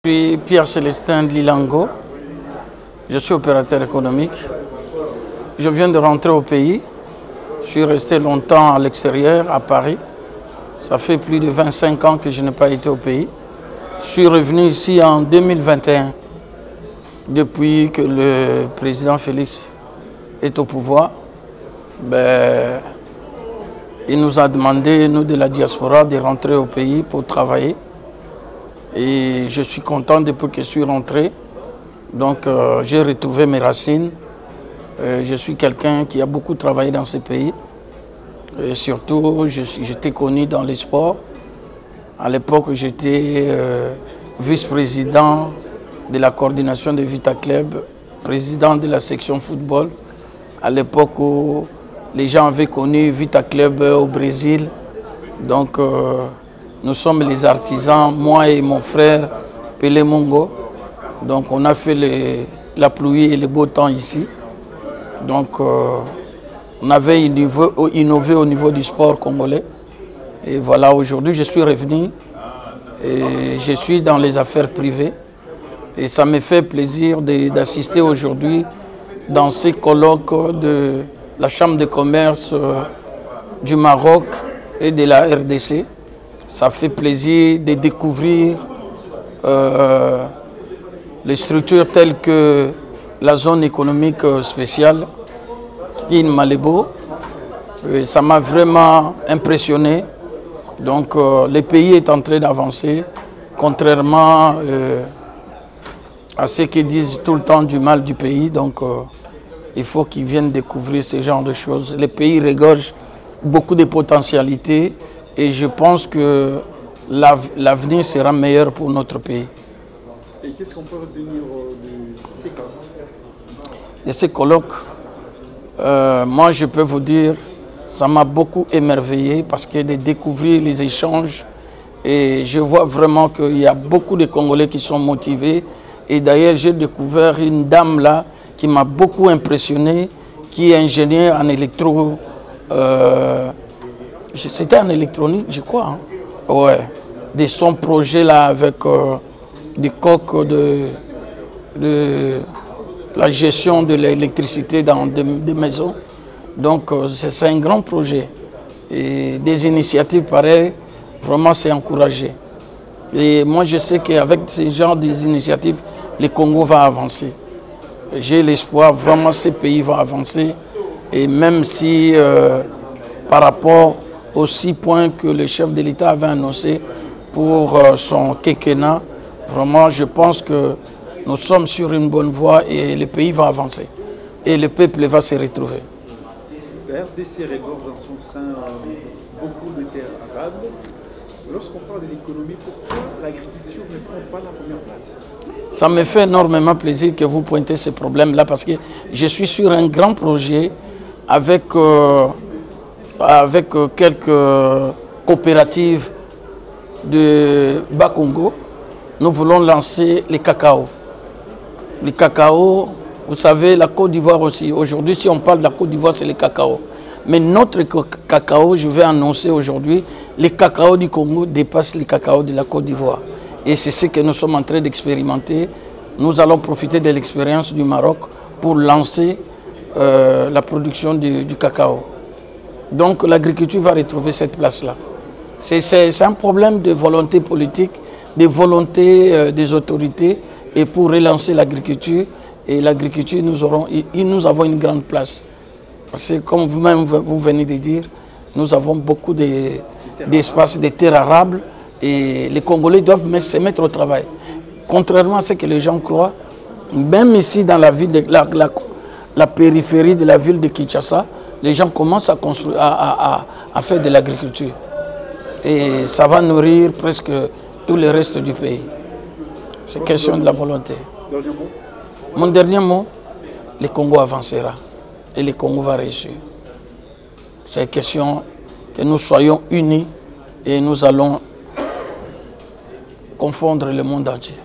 Je suis Pierre-Célestin Lilango, je suis opérateur économique. Je viens de rentrer au pays. Je suis resté longtemps à l'extérieur, à Paris. Ça fait plus de 25 ans que je n'ai pas été au pays. Je suis revenu ici en 2021, depuis que le président Félix est au pouvoir. Il nous a demandé, nous de la diaspora, de rentrer au pays pour travailler. Et je suis content depuis que je suis rentré. Donc j'ai retrouvé mes racines. Je suis quelqu'un qui a beaucoup travaillé dans ce pays. Et surtout, j'étais connu dans les sports. À l'époque, j'étais vice-président de la coordination de Vita Club, président de la section football. À l'époque où les gens avaient connu Vita Club au Brésil. Donc nous sommes les artisans, moi et mon frère Pelé Mongo. Donc on a fait la pluie et le beau temps ici. Donc on avait innové au niveau du sport congolais. Et voilà, aujourd'hui je suis revenu et je suis dans les affaires privées. Et ça me fait plaisir d'assister aujourd'hui dans ces colloques de la Chambre de commerce du Maroc et de la RDC. Ça fait plaisir de découvrir les structures telles que la zone économique spéciale, in Malébo. Ça m'a vraiment impressionné. Donc le pays est en train d'avancer, contrairement à ceux qui disent tout le temps du mal du pays. Donc il faut qu'ils viennent découvrir ce genre de choses. Le pays regorge beaucoup de potentialités et je pense que l'avenir sera meilleur pour notre pays. Et qu'est-ce qu'on peut retenir de ces colloques? Moi, je peux vous dire, ça m'a beaucoup émerveillé parce que de découvrir les échanges, et je vois vraiment qu'il y a beaucoup de Congolais qui sont motivés. Et d'ailleurs, j'ai découvert une dame là qui m'a beaucoup impressionné, qui est ingénieure en électro... C'était en électronique, je crois. Hein? Ouais. De son projet là avec des coques de la gestion de l'électricité dans des maisons. Donc c'est un grand projet. Et des initiatives pareilles, vraiment c'est encouragé. Et moi je sais qu'avec ce genre d'initiatives, le Congo va avancer. J'ai l'espoir vraiment que ce pays va avancer. Et même si par rapport aux 6 points que le chef de l'État avait annoncés pour son quinquennat, vraiment je pense que nous sommes sur une bonne voie et le pays va avancer. Et le peuple va se retrouver. La RDC regorge dans son sein beaucoup de terres arables. Lorsqu'on parle de l'économie, pourquoi l'agriculture ne prend pas la première place? Ça me fait énormément plaisir que vous pointez ce problème-là parce que je suis sur un grand projet avec quelques coopératives de Bas-Congo. Nous voulons lancer les cacao. Le cacao, vous savez, la Côte d'Ivoire aussi. Aujourd'hui, si on parle de la Côte d'Ivoire, c'est le cacao. Mais notre cacao, je vais annoncer aujourd'hui, les cacao du Congo dépassent les cacao de la Côte d'Ivoire. Et c'est ce que nous sommes en train d'expérimenter. Nous allons profiter de l'expérience du Maroc pour lancer la production du cacao. Donc l'agriculture va retrouver cette place-là. C'est un problème de volonté politique, de volonté des autorités, et pour relancer l'agriculture. Et l'agriculture, nous avons une grande place. Parce que comme vous-même vous venez de dire, nous avons beaucoup d'espaces, de terres arables, et les Congolais doivent se mettre au travail. Contrairement à ce que les gens croient, même ici dans la ville la périphérie de la ville de Kinshasa, les gens commencent à construire, à faire de l'agriculture. Et ça va nourrir presque tout le reste du pays. C'est question de la volonté. Mon dernier mot, le Congo avancera et le Congo va réussir. C'est question que nous soyons unis et nous allons confondre le monde entier.